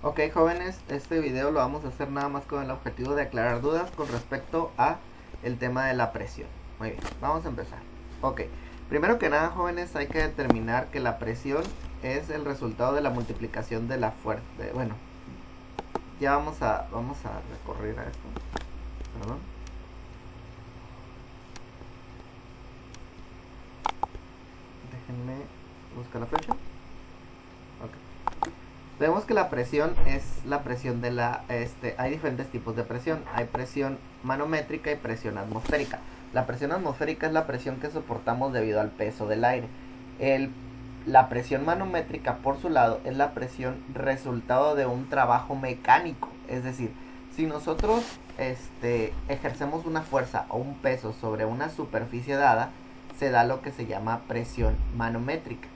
Ok, jóvenes, este video lo vamos a hacer nada más con el objetivo de aclarar dudas con respecto a el tema de la presión. Muy bien, vamos a empezar. Ok, primero que nada, jóvenes, hay que determinar que la presión es el resultado de la multiplicación de la fuerza. Bueno, ya vamos a recorrer a esto. Perdón. Déjenme buscar la flecha. Ok. Vemos que la presión es la presión de la... hay diferentes tipos de presión. Hay presión manométrica y presión atmosférica. La presión atmosférica es la presión que soportamos debido al peso del aire. La presión manométrica, por su lado, es la presión resultado de un trabajo mecánico. Es decir, si nosotros ejercemos una fuerza o un peso sobre una superficie dada, se da lo que se llama presión manométrica.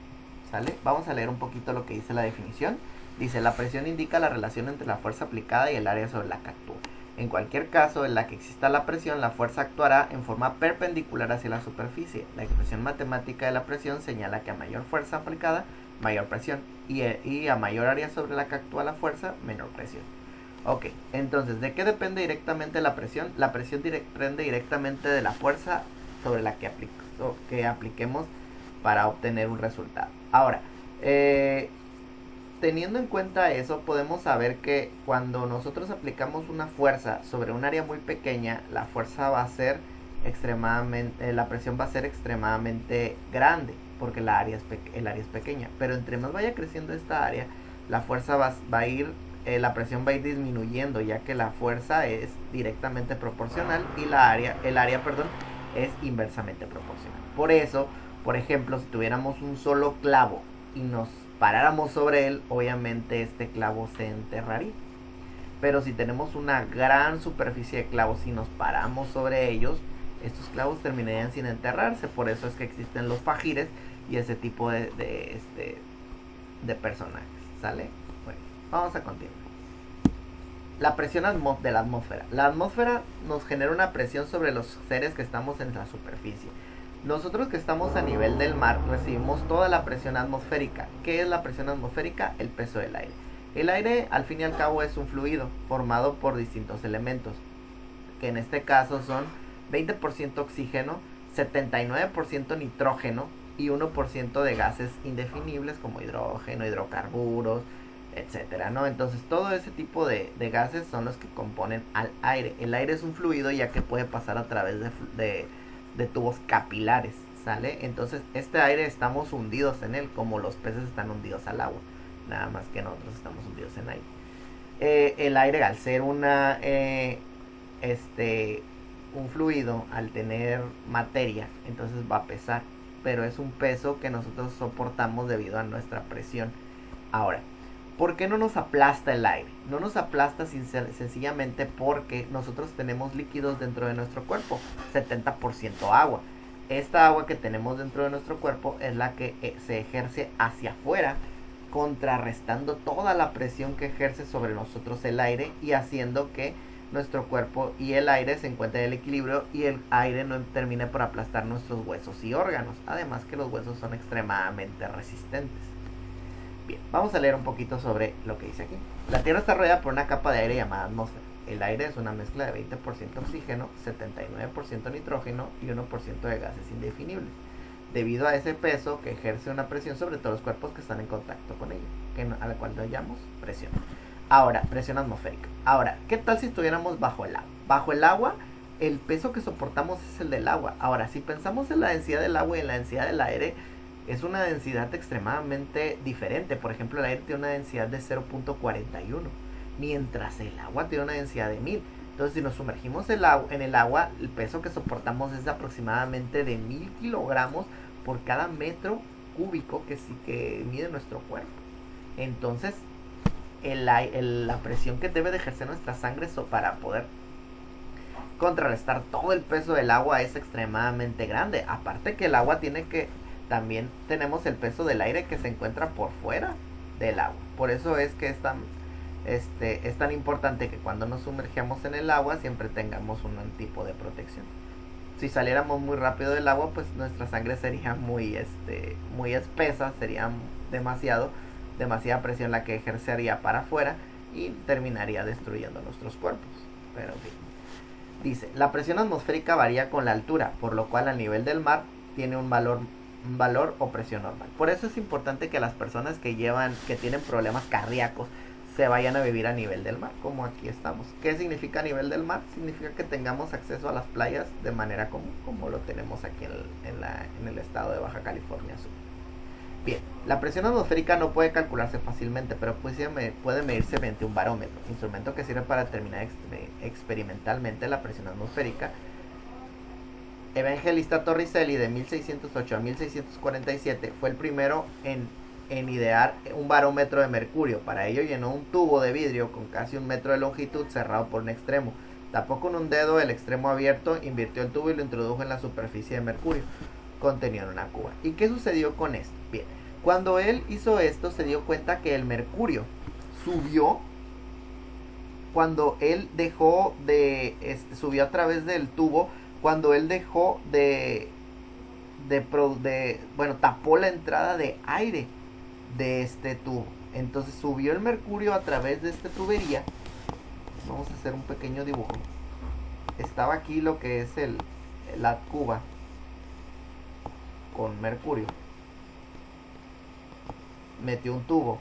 ¿Sale? Vamos a leer un poquito lo que dice la definición. Dice, la presión indica la relación entre la fuerza aplicada y el área sobre la que actúa. En cualquier caso en la que exista la presión, la fuerza actuará en forma perpendicular hacia la superficie. La expresión matemática de la presión señala que a mayor fuerza aplicada, mayor presión, y a mayor área sobre la que actúa la fuerza, menor presión. Ok, entonces, ¿de qué depende directamente la presión? La presión depende directamente de la fuerza sobre la que apliquemos para obtener un resultado. Ahora, teniendo en cuenta eso, podemos saber que cuando nosotros aplicamos una fuerza sobre un área muy pequeña, la fuerza va a ser extremadamente, la presión va a ser extremadamente grande, porque el área es pequeña. Pero entre más vaya creciendo esta área, la fuerza va a ir, la presión va a ir disminuyendo, ya que la fuerza es directamente proporcional y el área es inversamente proporcional. Por eso, por ejemplo, si tuviéramos un solo clavo y nos paráramos sobre él, obviamente este clavo se enterraría. Pero si tenemos una gran superficie de clavos y nos paramos sobre ellos, estos clavos terminarían sin enterrarse. Por eso es que existen los fajires y ese tipo de personajes. ¿Sale? Bueno, vamos a continuar. La presión de la atmósfera. La atmósfera nos genera una presión sobre los seres que estamos en la superficie. Nosotros que estamos a nivel del mar recibimos toda la presión atmosférica. ¿Qué es la presión atmosférica? El peso del aire. El aire, al fin y al cabo, es un fluido formado por distintos elementos, que en este caso son 20% oxígeno, 79% nitrógeno y 1% de gases indefinibles como hidrógeno, hidrocarburos, etcétera, ¿no? Entonces todo ese tipo de gases son los que componen al aire. El aire es un fluido, ya que puede pasar a través de tubos capilares, ¿sale? Entonces este aire estamos hundidos en él, como los peces están hundidos al agua, nada más que nosotros estamos hundidos en aire. El aire, al ser un fluido, al tener materia, entonces va a pesar, pero es un peso que nosotros soportamos debido a nuestra presión. Ahora, ¿por qué no nos aplasta el aire? No nos aplasta sencillamente porque nosotros tenemos líquidos dentro de nuestro cuerpo, 70% agua. Esta agua que tenemos dentro de nuestro cuerpo es la que se ejerce hacia afuera, contrarrestando toda la presión que ejerce sobre nosotros el aire y haciendo que nuestro cuerpo y el aire se encuentren en el equilibrio y el aire no termine por aplastar nuestros huesos y órganos. Además que los huesos son extremadamente resistentes. Bien, vamos a leer un poquito sobre lo que dice aquí. La Tierra está rodeada por una capa de aire llamada atmósfera. El aire es una mezcla de 20% oxígeno, 79% nitrógeno y 1% de gases indefinibles, debido a ese peso que ejerce una presión sobre todos los cuerpos que están en contacto con ella, a la cual llamamos presión. Ahora, presión atmosférica. Ahora, ¿qué tal si estuviéramos bajo el agua? Bajo el agua, el peso que soportamos es el del agua. Ahora, si pensamos en la densidad del agua y en la densidad del aire, es una densidad extremadamente diferente. Por ejemplo, el aire tiene una densidad de 0.41, mientras el agua tiene una densidad de 1000. Entonces, si nos sumergimos en el agua, el peso que soportamos es de aproximadamente de 1000 kilogramos por cada metro cúbico que mide nuestro cuerpo. Entonces, la presión que debe de ejercer nuestra sangre para poder contrarrestar todo el peso del agua es extremadamente grande. Aparte que el agua también tenemos el peso del aire que se encuentra por fuera del agua. Por eso es que es tan importante que cuando nos sumergamos en el agua siempre tengamos un tipo de protección. Si saliéramos muy rápido del agua, pues nuestra sangre sería muy espesa, sería demasiada presión la que ejercería para afuera y terminaría destruyendo nuestros cuerpos. Pero en fin. Dice, la presión atmosférica varía con la altura, por lo cual al nivel del mar tiene un valor o presión normal. Por eso es importante que las personas que tienen problemas cardíacos se vayan a vivir a nivel del mar, como aquí estamos. ¿Qué significa nivel del mar? Significa que tengamos acceso a las playas de manera común, como lo tenemos aquí en el estado de Baja California Sur. Bien, la presión atmosférica no puede calcularse fácilmente, pero puede medirse mediante un barómetro, instrumento que sirve para determinar experimentalmente la presión atmosférica. Evangelista Torricelli, de 1608 a 1647, fue el primero en idear un barómetro de mercurio. Para ello llenó un tubo de vidrio con casi 1 metro de longitud cerrado por un extremo. Tapó con un dedo el extremo abierto, invirtió el tubo y lo introdujo en la superficie de mercurio contenido en una cuba. ¿Y qué sucedió con esto? Bien, cuando él hizo esto se dio cuenta que el mercurio subió cuando él dejó subió a través del tubo, cuando él dejó tapó la entrada de aire de este tubo. Entonces subió el mercurio a través de esta tubería. Vamos a hacer un pequeño dibujo. Estaba aquí lo que es la cuba con mercurio. Metió un tubo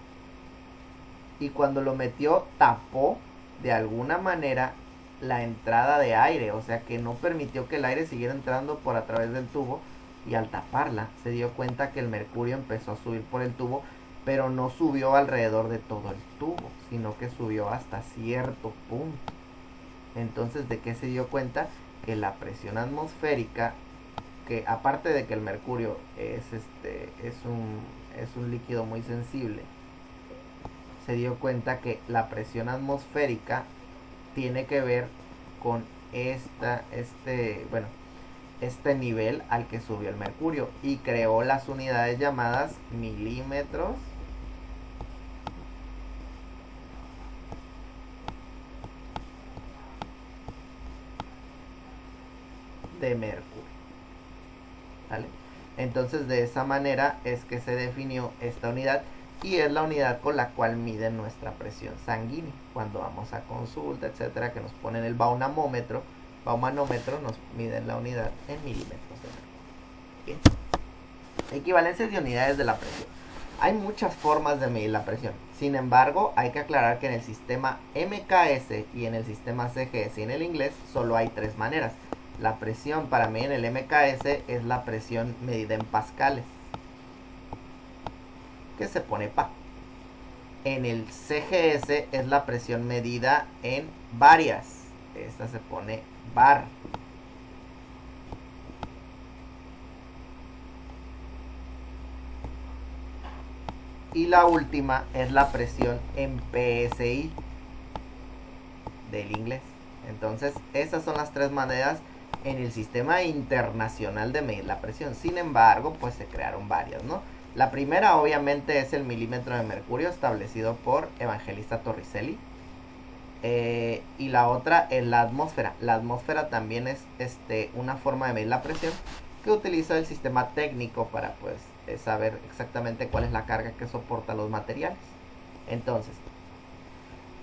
y cuando lo metió tapó de alguna manera la entrada de aire, o sea que no permitió que el aire siguiera entrando por a través del tubo, y al taparla se dio cuenta que el mercurio empezó a subir por el tubo, pero no subió alrededor de todo el tubo, sino que subió hasta cierto punto. Entonces, ¿de qué se dio cuenta? Que la presión atmosférica, que aparte de que el mercurio es un líquido muy sensible, se dio cuenta que la presión atmosférica tiene que ver con este nivel al que subió el mercurio, y creó las unidades llamadas milímetros de mercurio. ¿Vale? Entonces de esa manera es que se definió esta unidad, y es la unidad con la cual miden nuestra presión sanguínea cuando vamos a consulta, etcétera, que nos ponen el baumanómetro, nos miden la unidad en milímetros de mercurio. Bien. Equivalencias de unidades de la presión. Hay muchas formas de medir la presión. Sin embargo, hay que aclarar que en el sistema MKS y en el sistema CGS y en el inglés solo hay 3 maneras. La presión para medir en el MKS es la presión medida en pascales, que se pone Pa. En el CGS es la presión medida en varias, esta se pone Bar. Y la última es la presión en PSI del inglés. Entonces esas son las 3 maneras en el sistema internacional de medir la presión. Sin embargo, pues se crearon varias, ¿no? La primera obviamente es el milímetro de mercurio, establecido por Evangelista Torricelli. Y la otra es la atmósfera. La atmósfera también es una forma de medir la presión que utiliza el sistema técnico para pues saber exactamente cuál es la carga que soporta los materiales. Entonces,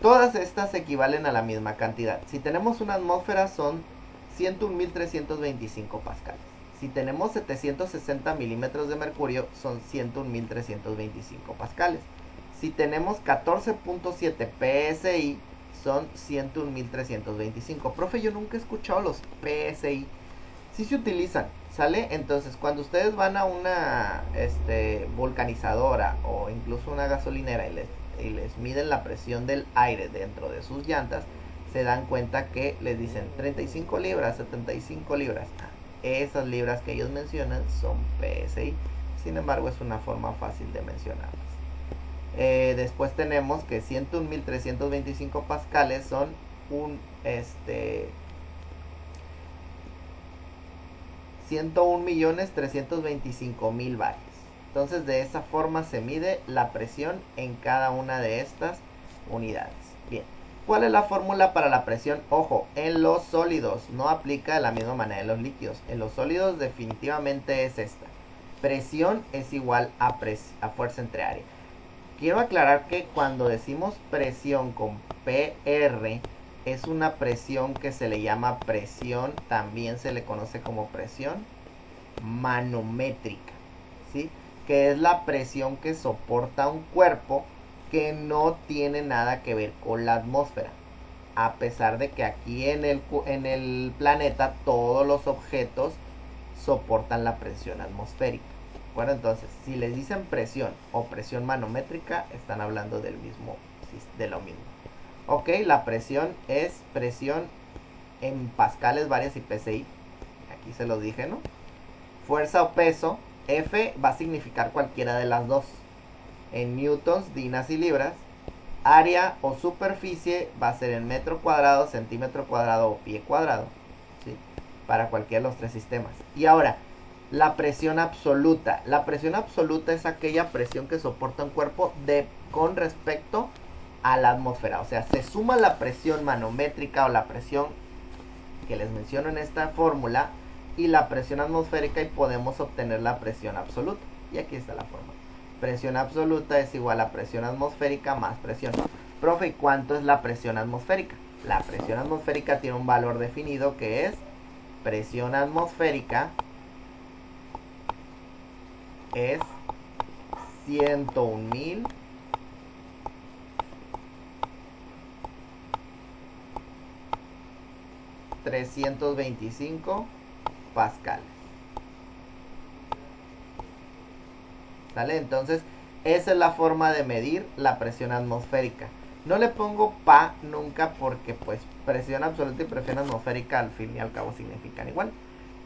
todas estas equivalen a la misma cantidad. Si tenemos una atmósfera son 101.325 pascales. Si tenemos 760 milímetros de mercurio son 101.325 pascales. Si tenemos 14.7 PSI son 101.325. Profe, yo nunca he escuchado los PSI. Sí se utilizan, ¿sale? Entonces, cuando ustedes van a una vulcanizadora o incluso una gasolinera y les miden la presión del aire dentro de sus llantas, se dan cuenta que les dicen 35 libras, 75 libras. Esas libras que ellos mencionan son PSI. Sin embargo, es una forma fácil de mencionarlas. Después tenemos que 101.325 pascales son 101.325.000 bares. Entonces de esa forma se mide la presión en cada una de estas unidades. Bien, ¿cuál es la fórmula para la presión? Ojo, en los sólidos no aplica de la misma manera en los líquidos. En los sólidos definitivamente es esta. Presión es igual a fuerza entre área. quiero aclarar que cuando decimos presión con PR, es una presión que se le llama presión, también se le conoce como presión manométrica, ¿sí? Que es la presión que soporta un cuerpo que no tiene nada que ver con la atmósfera. A pesar de que aquí en el planeta todos los objetos soportan la presión atmosférica. Bueno, entonces, si les dicen presión o presión manométrica, están hablando de lo mismo. Ok, la presión es presión en pascales, varias y PSI. Aquí se los dije, ¿no? Fuerza o peso, F va a significar cualquiera de las dos. En newtons, dinas y libras. Área o superficie va a ser en metro cuadrado, centímetro cuadrado o pie cuadrado, ¿sí? Para cualquiera de los tres sistemas. Y ahora, la presión absoluta. La presión absoluta es aquella presión que soporta un cuerpo con respecto a la atmósfera. O sea, se suma la presión manométrica o la presión que les menciono en esta fórmula y la presión atmosférica y podemos obtener la presión absoluta. Y aquí está la fórmula. Presión absoluta es igual a presión atmosférica más presión. Profe, ¿y cuánto es la presión atmosférica? La presión atmosférica tiene un valor definido que es presión atmosférica es 101.000 325 pascales. ¿Sale? Entonces, esa es la forma de medir la presión atmosférica. No le pongo PA nunca porque pues presión absoluta y presión atmosférica al fin y al cabo significan igual.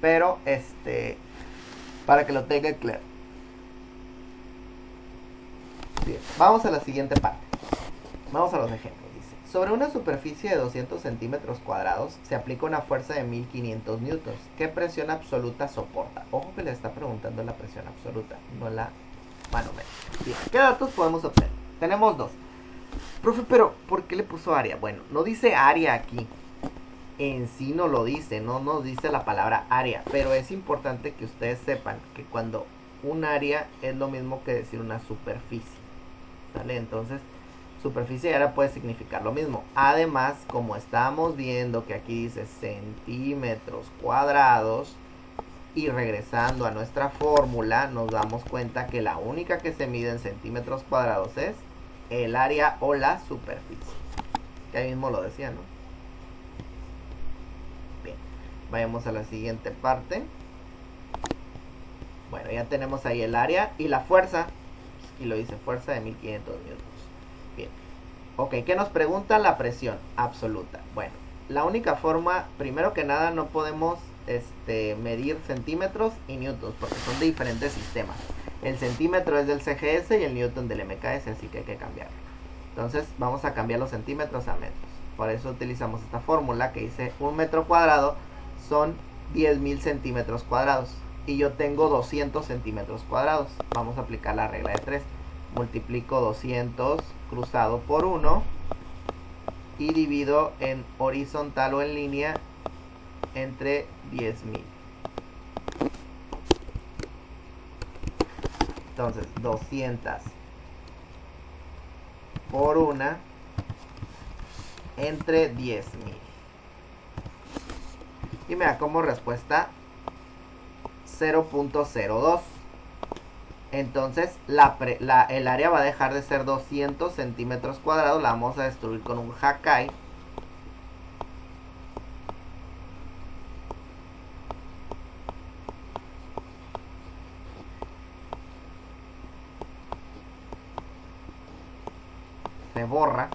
Pero para que lo tengan claro. Bien, vamos a la siguiente parte. Vamos a los ejemplos. Dice, sobre una superficie de 200 centímetros cuadrados se aplica una fuerza de 1500 newtons. ¿Qué presión absoluta soporta? Ojo que le está preguntando la presión absoluta, no la manométrica. Bien, ¿qué datos podemos obtener? Tenemos dos. Profe, pero ¿por qué le puso área? Bueno, no dice área aquí. En sí no lo dice, no nos dice la palabra área. Pero es importante que ustedes sepan que cuando un área es lo mismo que decir una superficie. ¿Sale? Entonces, superficie y área puede significar lo mismo. Además, como estamos viendo que aquí dice centímetros cuadrados, y regresando a nuestra fórmula, nos damos cuenta que la única que se mide en centímetros cuadrados es el área o la superficie. Que ahí mismo lo decía, ¿no? Bien, vayamos a la siguiente parte. Bueno, ya tenemos ahí el área y la fuerza. Y lo dice fuerza de 1500 newtons. Bien. Ok, ¿qué nos pregunta? La presión absoluta. Bueno, la única forma, primero que nada, no podemos medir centímetros y newtons porque son de diferentes sistemas. El centímetro es del CGS y el newton del MKS, así que hay que cambiarlo. Entonces vamos a cambiar los centímetros a metros. Por eso utilizamos esta fórmula que dice un metro cuadrado son 10.000 centímetros cuadrados y yo tengo 200 centímetros cuadrados. Vamos a aplicar la regla de 3. Multiplico 200 cruzado por 1 y divido en horizontal o en línea entre 10.000. Entonces 200 por 1 entre 10.000. Y me da como respuesta 0.02. Entonces el área va a dejar de ser 200 centímetros cuadrados. La vamos a destruir con un Hakai. Se borra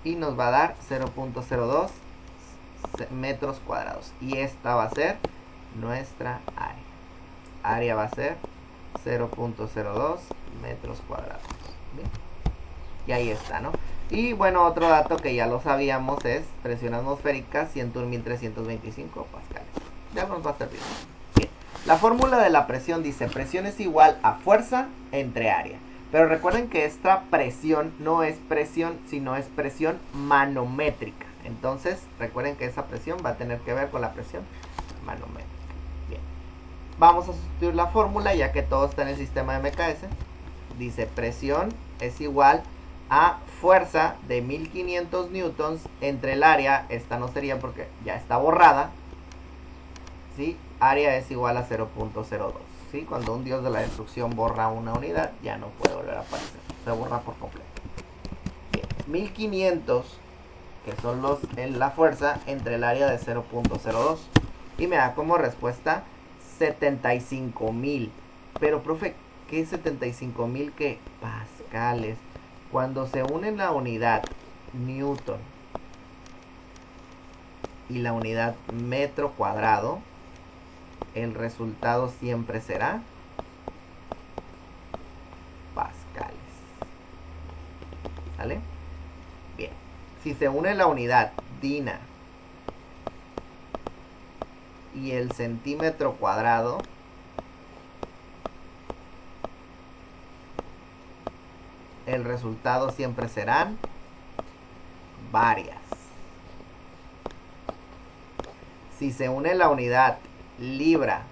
y nos va a dar 0.02 metros cuadrados y esta va a ser nuestra área va a ser 0.02 metros cuadrados. Bien. Y ahí está, ¿no? Y bueno, otro dato que ya lo sabíamos es presión atmosférica 101.325 pascales. Ya nos va a servir. Bien. La fórmula de la presión dice presión es igual a fuerza entre área. Pero recuerden que esta presión no es presión, sino es presión manométrica. Entonces, recuerden que esa presión va a tener que ver con la presión manométrica. Bien. Vamos a sustituir la fórmula ya que todo está en el sistema de MKS. Dice presión es igual a fuerza de 1500 newtons entre el área, esta no sería porque ya está borrada, ¿sí? Área es igual a 0.02, ¿sí? Cuando un dios de la destrucción borra una unidad, ya no puede volver a aparecer, se borra por completo. Bien, 1500, que son la fuerza entre el área de 0.02, y me da como respuesta 75.000. Pero, profe, ¿qué es 75.000? ¿Qué? Pascales. Cuando se unen la unidad newton y la unidad metro cuadrado, el resultado siempre será pascales. ¿Vale? Bien. Si se une la unidad dina y el centímetro cuadrado, el resultado siempre serán varias. Si se une la unidad libra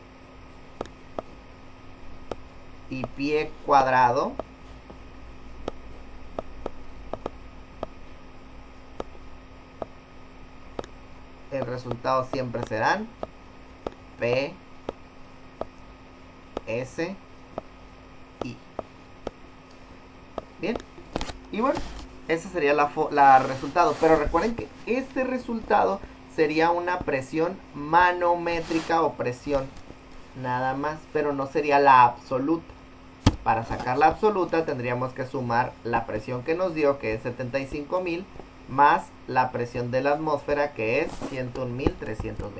y pie cuadrado, el resultado siempre serán P, S, I. Bien, y bueno, ese sería la resultado. Pero recuerden que este resultado sería una presión manométrica o presión nada más, pero no sería la absoluta. Para sacar la absoluta tendríamos que sumar la presión que nos dio, que es 75.000, más la presión de la atmósfera, que es 101.325.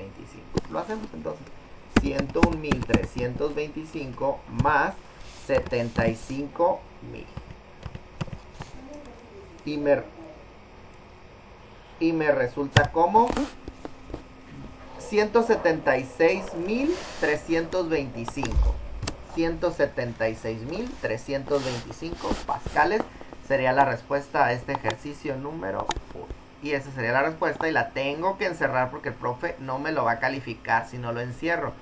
Lo hacemos entonces. 101.325 más 75.000. Y me resulta como 176.325. 176.325 pascales sería la respuesta a este ejercicio número 1. Y esa sería la respuesta, y la tengo que encerrar porque el profe no me lo va a calificar si no lo encierro.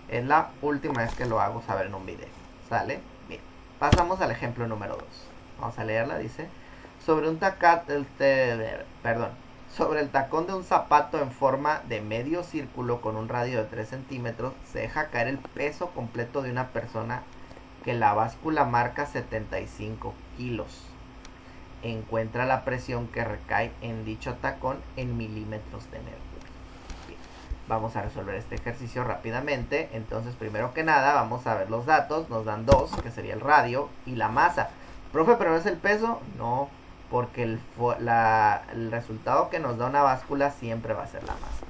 Es la última vez que lo hago saber en un video. ¿Sale? Bien. Pasamos al ejemplo número 2. Vamos a leerla. Dice: sobre sobre el tacón de un zapato en forma de medio círculo con un radio de 3 centímetros, se deja caer el peso completo de una persona que la báscula marca 75 kilos. Encuentra la presión que recae en dicho tacón en milímetros de mercurio. Bien, vamos a resolver este ejercicio rápidamente. Entonces, primero que nada, vamos a ver los datos. Nos dan 2, que sería el radio, y la masa. Profe, ¿pero no es el peso? No, porque el resultado que nos da una báscula siempre va a ser la masa.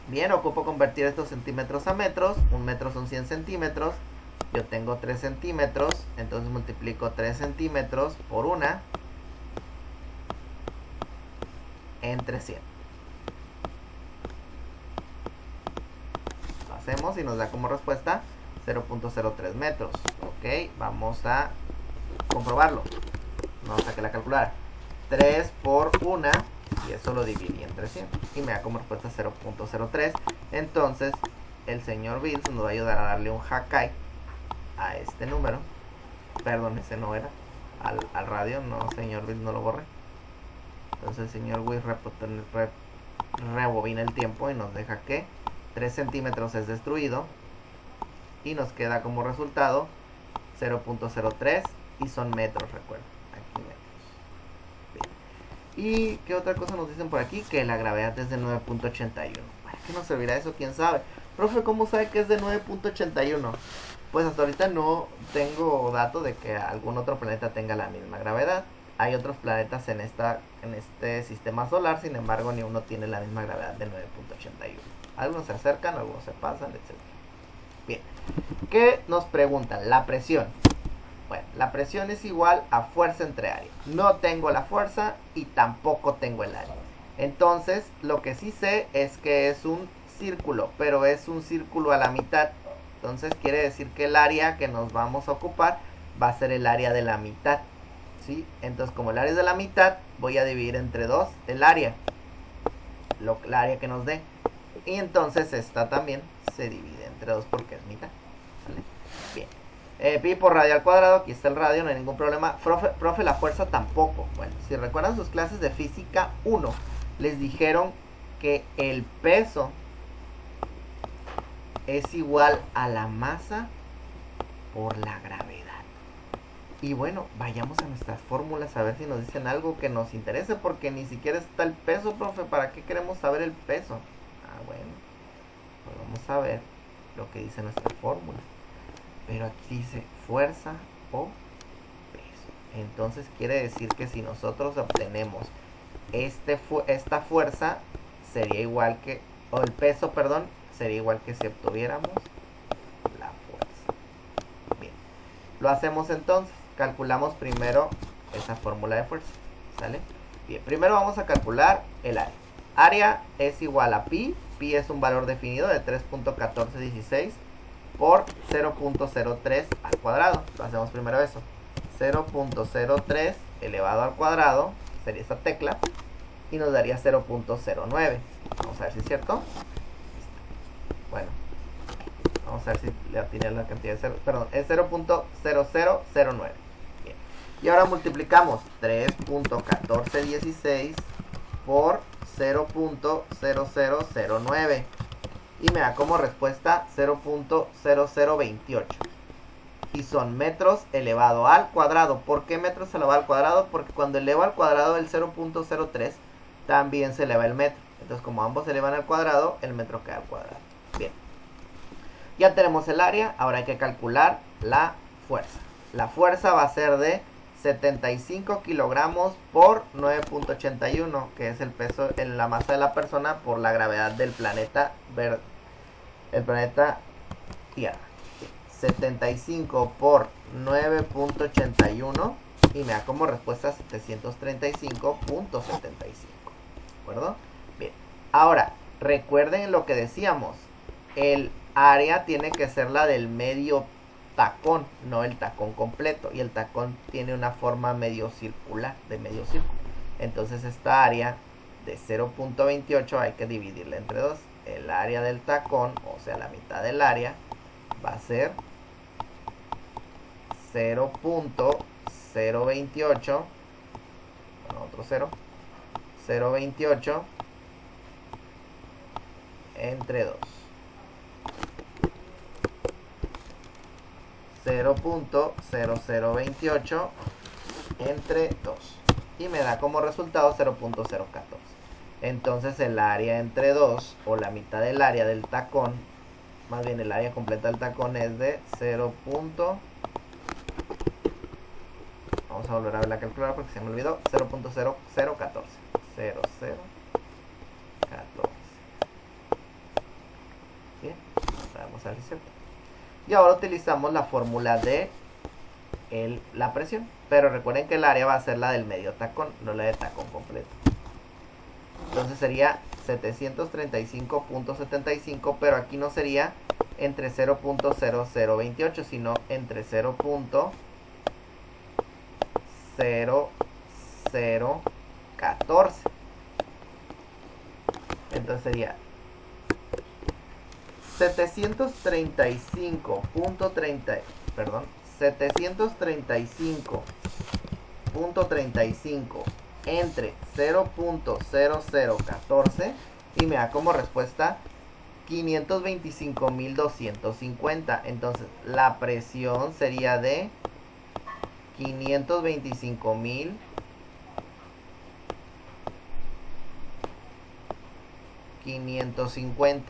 Bien, ocupo convertir estos centímetros a metros. Un metro son 100 centímetros. Yo tengo 3 centímetros, entonces multiplico 3 centímetros por 1 entre 100. Lo hacemos y nos da como respuesta 0.03 metros. Ok, vamos a comprobarlo. Vamos a sacar la calculadora. 3 por 1, y eso lo dividí entre 100 y me da como respuesta 0.03. Entonces el señor Bills nos va a ayudar a darle un Hakai a este número. Perdón, ese no era al radio. No, señor Bills, no lo borré. Entonces el señor Bills rebobina el tiempo y nos deja que 3 centímetros es destruido y nos queda como resultado 0.03, y son metros, recuerden, aquí metros. Bien. ¿Y qué otra cosa nos dicen por aquí? Que la gravedad es de 9.81. ¿Para qué nos servirá eso? ¿Quién sabe? Profe, ¿cómo sabe que es de 9.81? Pues hasta ahorita no tengo dato de que algún otro planeta tenga la misma gravedad. Hay otros planetas en este sistema solar, sin embargo ni uno tiene la misma gravedad de 9.81. Algunos se acercan, algunos se pasan, etc. Bien, ¿qué nos preguntan? La presión. Bueno, la presión es igual a fuerza entre área. No tengo la fuerza y tampoco tengo el área. Entonces, lo que sí sé es que es un círculo, pero es un círculo a la mitad. Entonces quiere decir que el área que nos vamos a ocupar va a ser el área de la mitad, ¿sí? Entonces, como el área es de la mitad, voy a dividir entre 2 el área, el área que nos dé. Y entonces esta también se divide entre 2 porque es mitad, ¿vale? Bien. Pi por radio al cuadrado, aquí está el radio, no hay ningún problema. Profe, la fuerza tampoco. Bueno, si recuerdan sus clases de física 1, les dijeron que el peso es igual a la masa por la gravedad. Y bueno, vayamos a nuestras fórmulas a ver si nos dicen algo que nos interese, porque ni siquiera está el peso, profe. ¿Para qué queremos saber el peso? Ah, bueno, pues vamos a ver lo que dice nuestra fórmula. Pero aquí dice fuerza o peso. Entonces quiere decir que si nosotros obtenemos esta fuerza, sería igual que, o el peso, perdón, sería igual que si obtuviéramos la fuerza. Bien, lo hacemos entonces. Calculamos primero esa fórmula de fuerza, ¿sale? Bien, primero vamos a calcular el área. Área es igual a pi. Pi es un valor definido de 3.1416 por 0.03 al cuadrado. Lo hacemos primero eso. 0.03 elevado al cuadrado sería esta tecla y nos daría 0.09. Vamos a ver si es cierto. Bueno, vamos a ver si le atiné la cantidad de 0. Perdón, es 0.0009. Bien. Y ahora multiplicamos 3.1416 por 0.0009 y me da como respuesta 0.0028 y son metros elevado al cuadrado. ¿Por qué metros elevado al cuadrado? Porque cuando elevo al cuadrado el 0.03 también se eleva el metro. Entonces, como ambos se elevan al cuadrado, el metro queda al cuadrado. Bien, ya tenemos el área. Ahora hay que calcular la fuerza. La fuerza va a ser de 75 kilogramos por 9.81, que es el peso en la masa de la persona por la gravedad del planeta verde, el planeta Tierra. 75 por 9.81 y me da como respuesta 735.75. ¿De acuerdo? Bien. Ahora, recuerden lo que decíamos. El área tiene que ser la del medio tacón, no el tacón completo. Y el tacón tiene una forma medio circular, de medio círculo. Entonces esta área de 0.28 hay que dividirla entre 2. El área del tacón, o sea la mitad del área, va a ser 0.028, bueno, otro 0.028 entre 2. 0.0028 entre 2 y me da como resultado 0.014. Entonces el área entre 2, o la mitad del área del tacón, más bien el área completa del tacón, es de 0. Vamos a volver a ver la calculadora porque se me olvidó. 0.0014. 0014. Bien, vamos a ver si es cierto. Y ahora utilizamos la fórmula de la presión. Pero recuerden que el área va a ser la del medio tacón, no la del tacón completo. Entonces sería 735.75, pero aquí no sería entre 0.0028, sino entre 0.0014. Entonces sería 735.35 entre 0.0014 y me da como respuesta 525.250. Entonces la presión sería de 525.550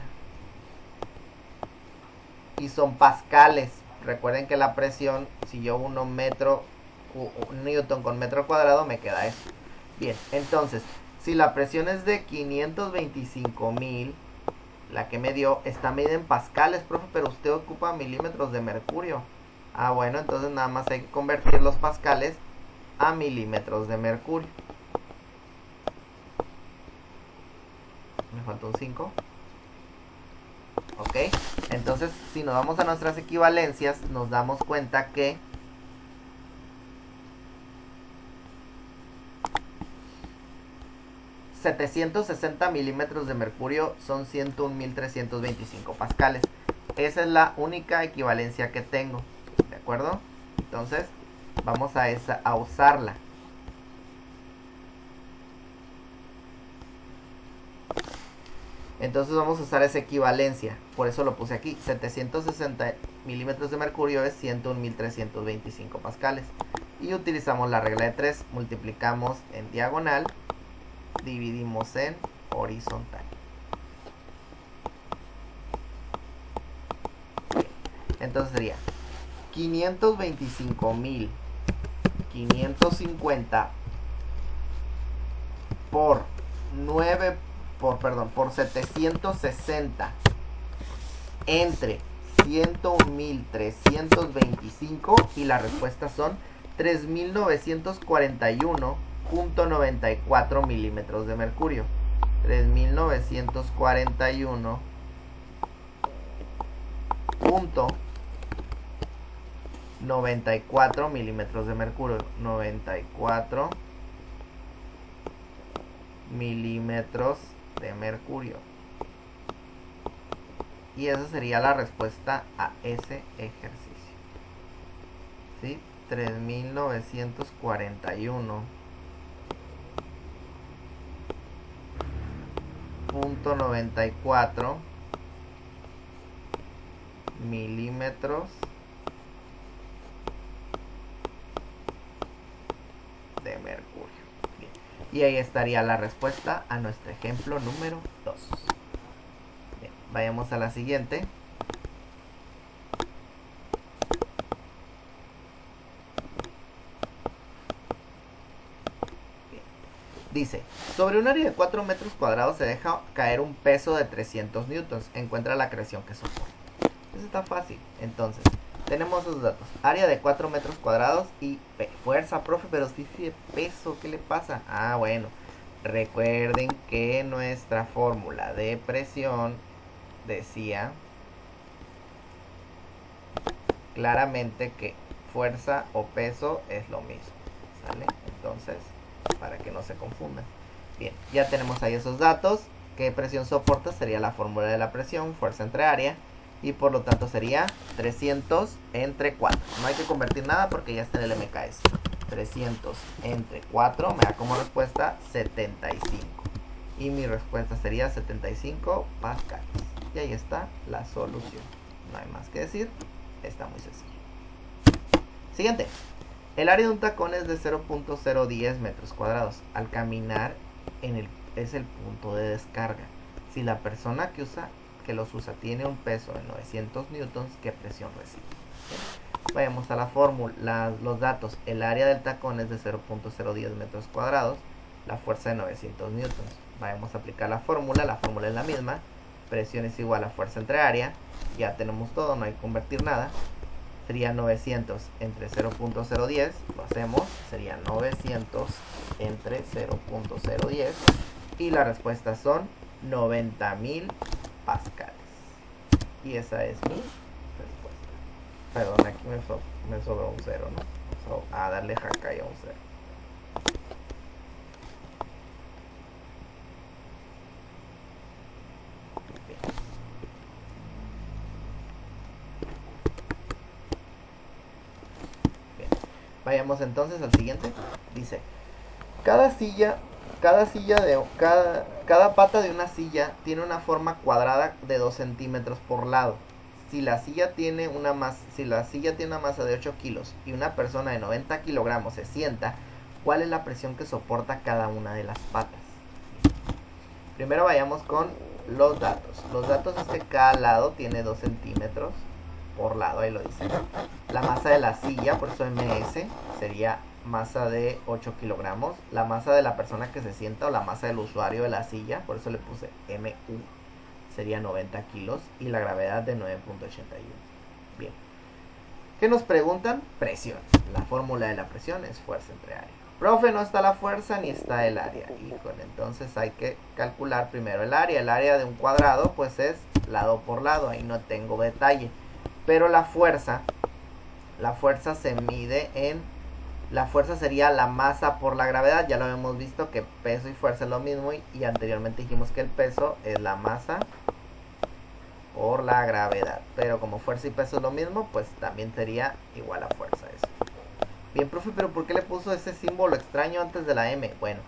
y son pascales. Recuerden que la presión, si yo uno newton con metro cuadrado, me queda eso. Bien, entonces, si la presión es de 525.000, la que me dio, está medida en pascales, profe, pero usted ocupa milímetros de mercurio. Ah, bueno, entonces nada más hay que convertir los pascales a milímetros de mercurio. Me falta un 5. Ok, entonces si nos vamos a nuestras equivalencias, nos damos cuenta que ...760 milímetros de mercurio son 101.325 pascales. Esa es la única equivalencia que tengo. ¿de acuerdo? Entonces vamos a usarla. Entonces vamos a usar esa equivalencia, por eso lo puse aquí. 760 milímetros de mercurio es 101.325 pascales. Y utilizamos la regla de 3, multiplicamos en diagonal, dividimos en horizontal. Entonces sería 525.550 por 760 entre 101.325 y la respuesta son 3.941.94 milímetros de mercurio. 3.941.94 milímetros de mercurio. 94 milímetros de mercurio. Y esa sería la respuesta a ese ejercicio. ¿Sí? 3.941.94 milímetros de mercurio. Bien. Y ahí estaría la respuesta a nuestro ejemplo número 2. Bien, vayamos a la siguiente. Dice, sobre un área de 4 metros cuadrados se deja caer un peso de 300 newtons. Encuentra la creación que soporta. Eso está fácil. Entonces, tenemos los datos. Área de 4 metros cuadrados y fuerza, profe, pero sí de peso. ¿Qué le pasa? Ah, bueno. Recuerden que nuestra fórmula de presión decía claramente que fuerza o peso es lo mismo. ¿Sale? Entonces, para que no se confundan. Bien, ya tenemos ahí esos datos. ¿Qué presión soporta? Sería la fórmula de la presión, fuerza entre área. Y por lo tanto sería 300 entre 4. No hay que convertir nada porque ya está en el MKS. 300 entre 4 me da como respuesta 75. Y mi respuesta sería 75 pascales. Y ahí está la solución. No hay más que decir. Está muy sencillo. Siguiente. El área de un tacón es de 0.010 metros cuadrados. Al caminar es el punto de descarga. Si la persona que los usa tiene un peso de 900 newtons, ¿qué presión recibe? Vayamos a la fórmula, los datos. El área del tacón es de 0.010 metros cuadrados, la fuerza de 900 newtons. Vayamos a aplicar la fórmula es la misma. Presión es igual a fuerza entre área. Ya tenemos todo, no hay que convertir nada. Sería 900 entre 0.010, lo hacemos, sería 900 entre 0.010 y la respuesta son 90.000 pascales. Y esa es mi respuesta. Perdón, aquí me sobró un 0, ¿no? A darle jaca y a un 0. Vayamos entonces al siguiente. Dice, cada pata de una silla tiene una forma cuadrada de 2 centímetros por lado. Si la silla tiene una masa de 8 kilos y una persona de 90 kilogramos se sienta, ¿cuál es la presión que soporta cada una de las patas? Primero vayamos con los datos. Los datos es que cada lado tiene 2 centímetros por lado, ahí lo dice. La masa de la silla, por eso MS, sería masa de 8 kilogramos. La masa de la persona que se sienta o la masa del usuario de la silla, por eso le puse MU, sería 90 kilos. Y la gravedad de 9.81. Bien. ¿Qué nos preguntan? Presión. La fórmula de la presión es fuerza entre área. Profe, no está la fuerza ni está el área. Híjole, entonces hay que calcular primero el área. El área de un cuadrado pues es lado por lado, ahí no tengo detalle. Pero la fuerza se mide en... La fuerza sería la masa por la gravedad. Ya lo hemos visto que peso y fuerza es lo mismo. Y anteriormente dijimos que el peso es la masa por la gravedad. Pero como fuerza y peso es lo mismo, pues también sería igual a fuerza eso. Bien, profe, pero ¿por qué le puso ese símbolo extraño antes de la M? Bueno,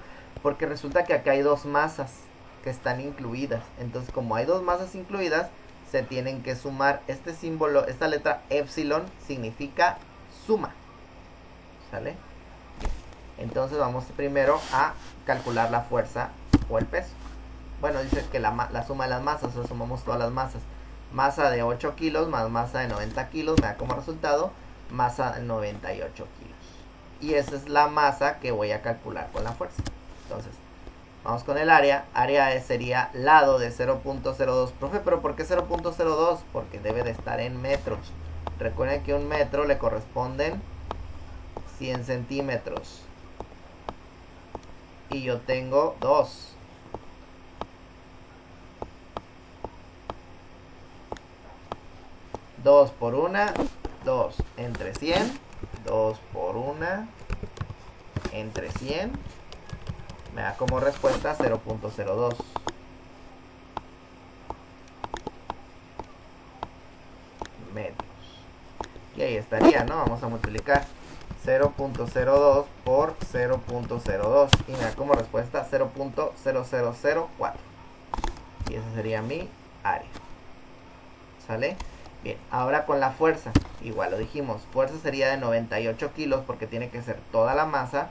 porque resulta que acá hay dos masas que están incluidas. Entonces, como hay dos masas incluidas, se tienen que sumar. Este símbolo, esta letra epsilon, significa suma. ¿Sale? Entonces vamos primero a calcular la fuerza o el peso. Bueno, dice que la suma de las masas, o sea, sumamos todas las masas. Masa de 8 kilos más masa de 90 kilos me da como resultado masa de 98 kilos. Y esa es la masa que voy a calcular con la fuerza. Entonces, vamos con el área. Área sería lado de 0.02. Profe, ¿pero por qué 0.02? Porque debe de estar en metros. Recuerden que un metro le corresponden 100 centímetros. Y yo tengo 2. Dos por una, 2 entre 100. 2 por una entre 100. Me da como respuesta 0.02. metros. Y ahí estaría, ¿no? Vamos a multiplicar 0.02 por 0.02. Y me da como respuesta 0.0004. Y esa sería mi área. ¿Sale? Bien, ahora con la fuerza. Igual lo dijimos. Fuerza sería de 98 kilos porque tiene que ser toda la masa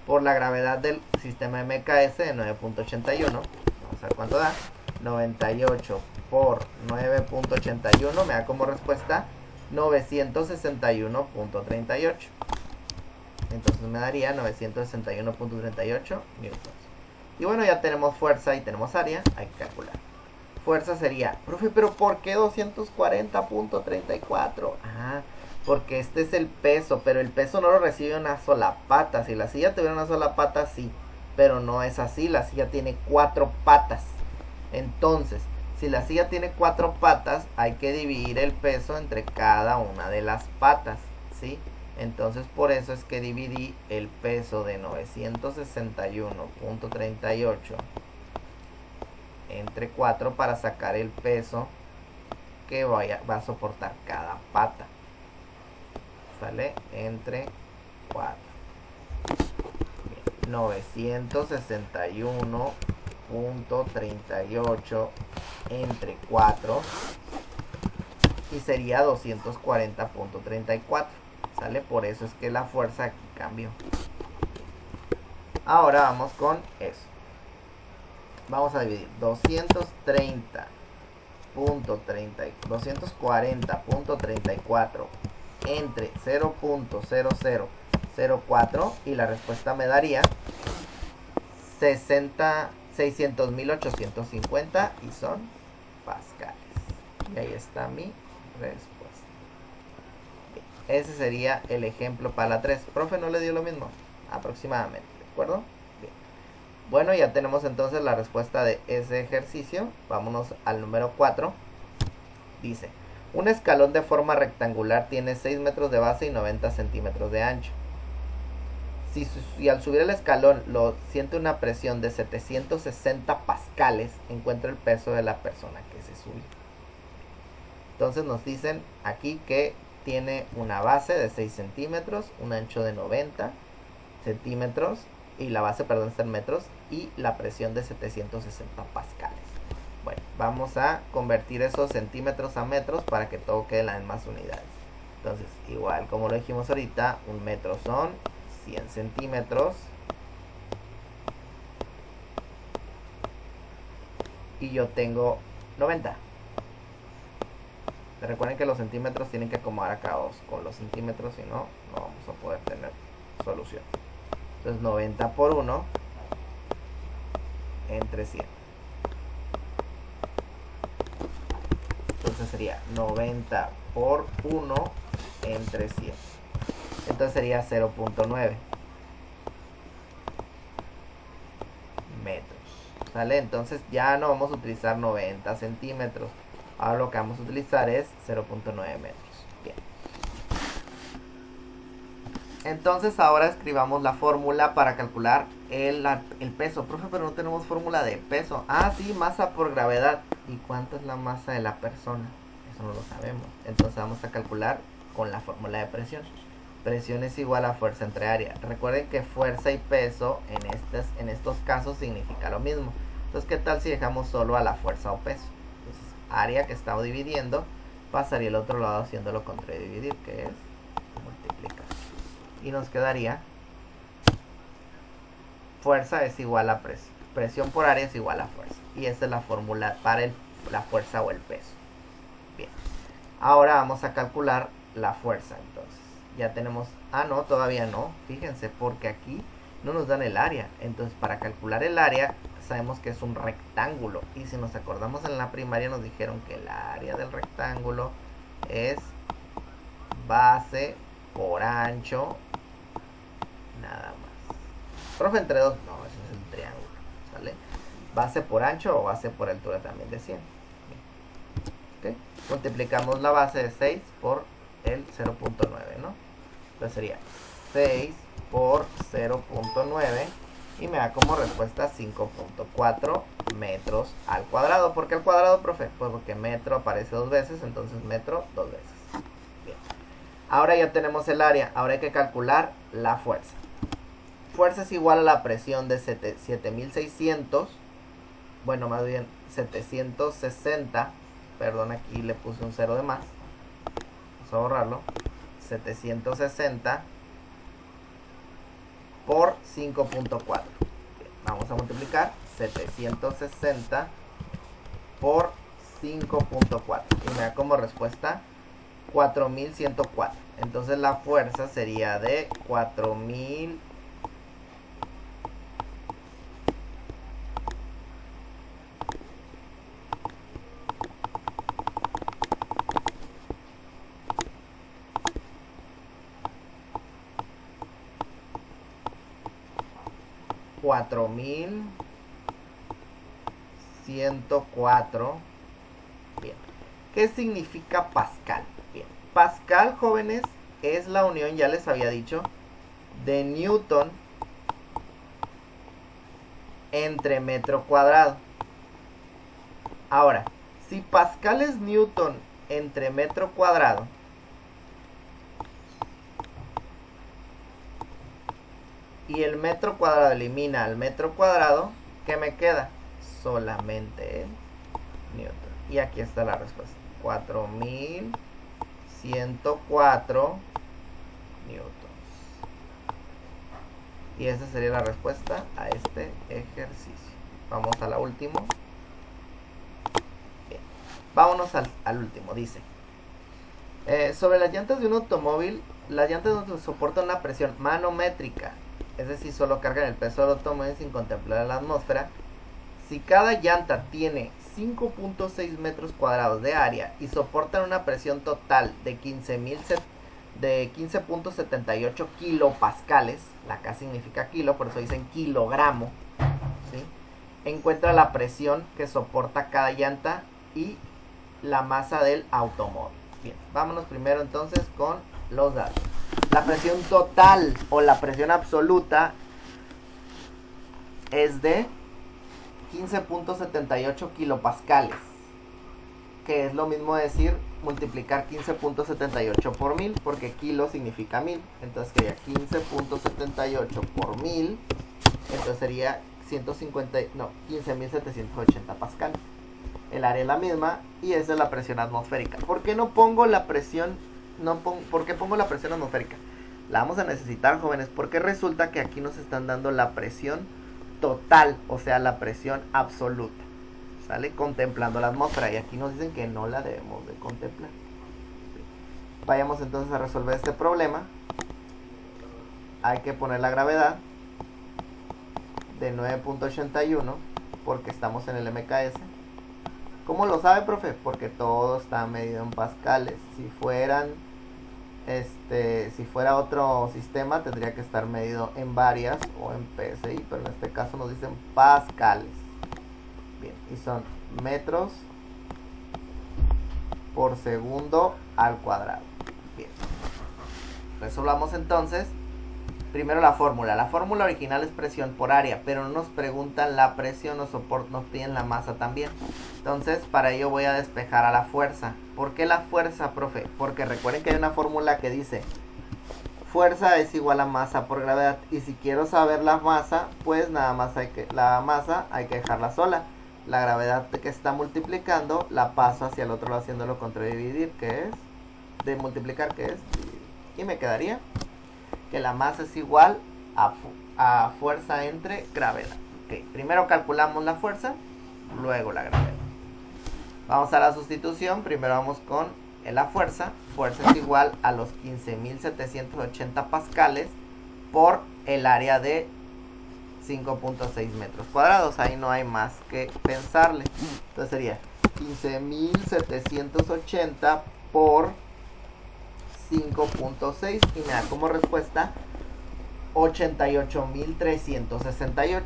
por la gravedad del sistema MKS de 9.81. Vamos a ver cuánto da. 98 por 9.81 me da como respuesta 961.38. Entonces me daría 961.38 newtons. Y bueno, ya tenemos fuerza y tenemos área. Hay que calcular. Fuerza sería, profe, pero ¿por qué 240.34? Ah, porque este es el peso, pero el peso no lo recibe una sola pata. Si la silla tuviera una sola pata, sí, pero no es así. La silla tiene 4 patas. Entonces, si la silla tiene 4 patas, hay que dividir el peso entre cada una de las patas, ¿sí? Entonces, por eso es que dividí el peso de 961.38 entre 4 para sacar el peso que va a soportar cada pata. ¿Sale? Entre 4. 961.38 entre 4 y sería 240.34. ¿Sale? Por eso es que la fuerza aquí cambió. Ahora vamos con eso. Vamos a dividir 240.34 entre 0.0004 y la respuesta me daría 600.850 y son pascales. Y ahí está mi respuesta. Bien, ese sería el ejemplo para la 3. Profe, ¿no le dio lo mismo? Aproximadamente, ¿de acuerdo? Bueno, ya tenemos entonces la respuesta de ese ejercicio. Vámonos al número 4. Dice, un escalón de forma rectangular tiene 6 metros de base y 90 centímetros de ancho. Si al subir el escalón lo siente una presión de 760 pascales, encuentra el peso de la persona que se subió. Entonces nos dicen aquí que tiene una base de 6 centímetros, un ancho de 90 centímetros, y la base, perdón, está en metros, y la presión de 760 pascales. Bueno, vamos a convertir esos centímetros a metros para que todo quede en las mismas unidades. Entonces, igual como lo dijimos ahorita, un metro son 100 centímetros. Y yo tengo 90. Recuerden que los centímetros tienen que acomodar acá con los centímetros, si no, no vamos a poder tener solución. Entonces 90 por 1 entre 100. Entonces sería 90 por 1 entre 100. Entonces sería 0.9 metros. ¿Sale? Entonces ya no vamos a utilizar 90 centímetros. Ahora lo que vamos a utilizar es 0.9 metros. Bien. Entonces ahora escribamos la fórmula para calcular el peso. Profe, pero no tenemos fórmula de peso. Ah, sí, masa por gravedad. ¿Y cuánto es la masa de la persona? Eso no lo sabemos. Entonces vamos a calcular con la fórmula de presión. Presión es igual a fuerza entre área. Recuerden que fuerza y peso en estos casos significa lo mismo. Entonces, ¿qué tal si dejamos solo a la fuerza o peso? Entonces, área que estamos dividiendo, pasaría el otro lado haciéndolo contra dividir, que es multiplicar. Y nos quedaría fuerza es igual a presión. Presión por área es igual a fuerza. Y esa es la fórmula para la fuerza o el peso. Bien. Ahora vamos a calcular la fuerza entonces. Ya tenemos... Ah, no, todavía no. Fíjense, porque aquí no nos dan el área. Entonces, para calcular el área, sabemos que es un rectángulo. Y si nos acordamos en la primaria nos dijeron que el área del rectángulo es base por ancho. Nada más. Profe, entre dos. No, ese es el triángulo. ¿Sale? Base por ancho o base por altura también decían. ¿Okay? Multiplicamos la base de 6 por el 0.9, ¿no? Entonces sería 6 por 0.9 y me da como respuesta 5.4 metros al cuadrado. ¿Por qué al cuadrado, profe? Pues porque metro aparece dos veces, entonces metro dos veces. Bien. Ahora ya tenemos el área, ahora hay que calcular la fuerza. Fuerza es igual a la presión de 7600, bueno, más bien 760, perdón, aquí le puse un 0 de más, vamos a borrarlo, 760 por 5.4. Vamos a multiplicar 760 por 5.4 y me da como respuesta 4104. Entonces la fuerza sería de 4000 4104. Bien. ¿Qué significa Pascal? Bien. Pascal, jóvenes, es la unión, ya les había dicho, de Newton entre metro cuadrado. Ahora, si Pascal es Newton entre metro cuadrado, y el metro cuadrado elimina al metro cuadrado, ¿qué me queda? Solamente el Newton. Y aquí está la respuesta. 4104 newtons. Y esa sería la respuesta a este ejercicio. Vamos a la última. Bien. Vámonos al último. Dice, sobre las llantas de un automóvil, las llantas no soportan una presión manométrica. Es decir, solo cargan el peso del automóvil sin contemplar la atmósfera. Si cada llanta tiene 5.6 metros cuadrados de área y soportan una presión total de 15.78 kilopascales, la K significa kilo, por eso dicen kilogramo, ¿sí? Encuentra la presión que soporta cada llanta y la masa del automóvil. Bien, vámonos primero entonces con los datos. La presión total o la presión absoluta es de 15.78 kilopascales, que es lo mismo decir multiplicar 15.78 por 1000, porque kilo significa 1000, entonces sería 15.78 por 1000, entonces sería 15.780 pascales. El área es la misma y esa es la presión atmosférica. ¿Por qué no pongo la presión? ¿Por qué pongo la presión atmosférica? La vamos a necesitar, jóvenes, porque resulta que aquí nos están dando la presión total, o sea, la presión absoluta, ¿sale? Contemplando la atmósfera, y aquí nos dicen que no la debemos de contemplar. Vayamos entonces a resolver este problema. Hay que poner la gravedad de 9.81 porque estamos en el MKS. ¿Cómo lo sabe, profe? Porque todo está medido en pascales. Si fuera otro sistema tendría que estar medido en varias o en PSI, pero en este caso nos dicen pascales. Bien, y son metros por segundo al cuadrado. Bien, resolvamos entonces. primero la fórmula. La fórmula original es presión por área, pero no nos preguntan la presión o soporte, nos piden la masa también. Entonces, para ello voy a despejar a la fuerza. ¿Por qué la fuerza, profe? Porque recuerden que hay una fórmula que dice fuerza es igual a masa por gravedad. Y si quiero saber la masa, pues nada más la masa hay que dejarla sola. La gravedad que está multiplicando la paso hacia el otro lado haciéndolo contra dividir, que es de multiplicar, que es dividir. Y me quedaría que la masa es igual a fuerza entre gravedad. Okay. Primero calculamos la fuerza, luego la gravedad. Vamos a la sustitución. Primero vamos con la fuerza. Fuerza es igual a los 15.780 pascales por el área de 5.6 metros cuadrados. Ahí no hay más que pensarle. Entonces sería 15.780 por 5.6 y me da como respuesta 88.368.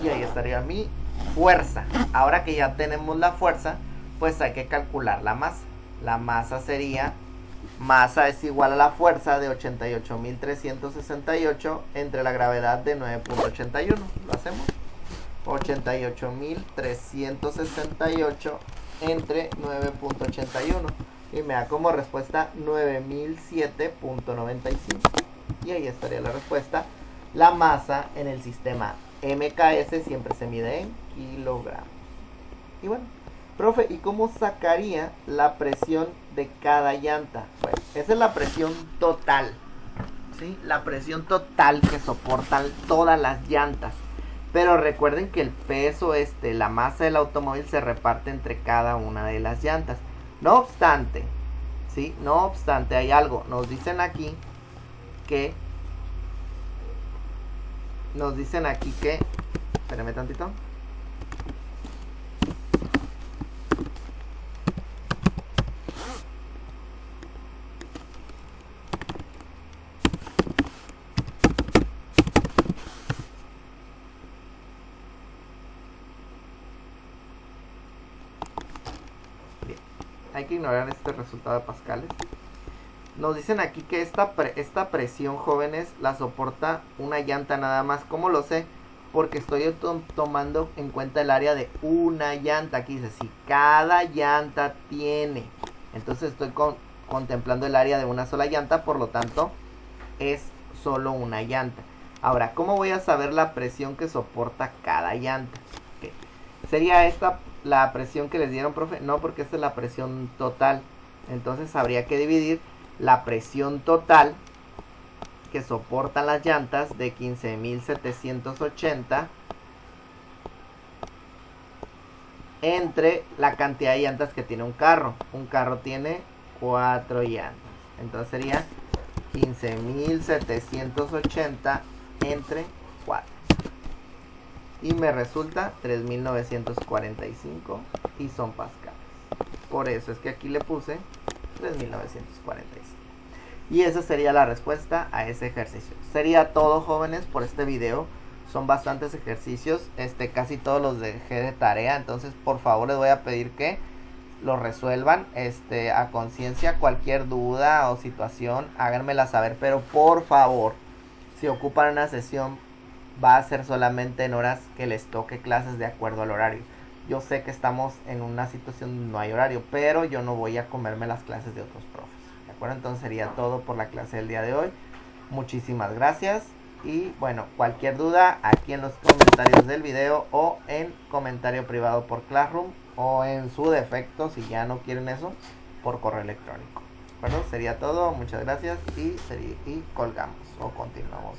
Y ahí estaría mi fuerza. Ahora que ya tenemos la fuerza, pues hay que calcular la masa. La masa sería, masa es igual a la fuerza de 88.368 entre la gravedad de 9.81. Lo hacemos. 88.368 entre 9.81 y me da como respuesta 9007.95. Y ahí estaría la respuesta. La masa en el sistema MKS siempre se mide en kilogramos. Y bueno, profe, ¿y cómo sacaría la presión de cada llanta? Bueno, esa es la presión total, ¿sí? La presión total que soportan todas las llantas. Pero recuerden que el peso, la masa del automóvil se reparte entre cada una de las llantas. No obstante, ¿sí? No obstante, hay algo. Nos dicen aquí que... Espérame tantito. Hay que ignorar este resultado de pascales. Nos dicen aquí que esta presión, jóvenes, la soporta una llanta nada más. ¿Cómo lo sé? Porque estoy tomando en cuenta el área de una llanta. Aquí dice, si cada llanta tiene. Entonces estoy contemplando el área de una sola llanta, por lo tanto, es solo una llanta. Ahora, ¿cómo voy a saber la presión que soporta cada llanta? Okay. ¿Sería esta la presión que les dieron, profe? No, porque esta es la presión total. Entonces habría que dividir la presión total que soportan las llantas de 15.780 entre la cantidad de llantas que tiene un carro. Un carro tiene 4 llantas. Entonces sería 15.780 entre 4. Y me resulta 3.945 y son pascales. Por eso es que aquí le puse 3.945. Y esa sería la respuesta a ese ejercicio. Sería todo, jóvenes, por este video. Son bastantes ejercicios. Casi todos los dejé de tarea. Entonces, por favor, les voy a pedir que los resuelvan a conciencia. Cualquier duda o situación, háganmela saber. Pero por favor, si ocupan una sesión, va a ser solamente en horas que les toque clases de acuerdo al horario. Yo sé que estamos en una situación donde no hay horario, pero yo no voy a comerme las clases de otros profes. ¿De acuerdo? Entonces sería todo por la clase del día de hoy. Muchísimas gracias. Y bueno, cualquier duda aquí en los comentarios del video o en comentario privado por Classroom, o en su defecto, si ya no quieren eso, por correo electrónico. Bueno, sería todo. Muchas gracias y colgamos o continuamos.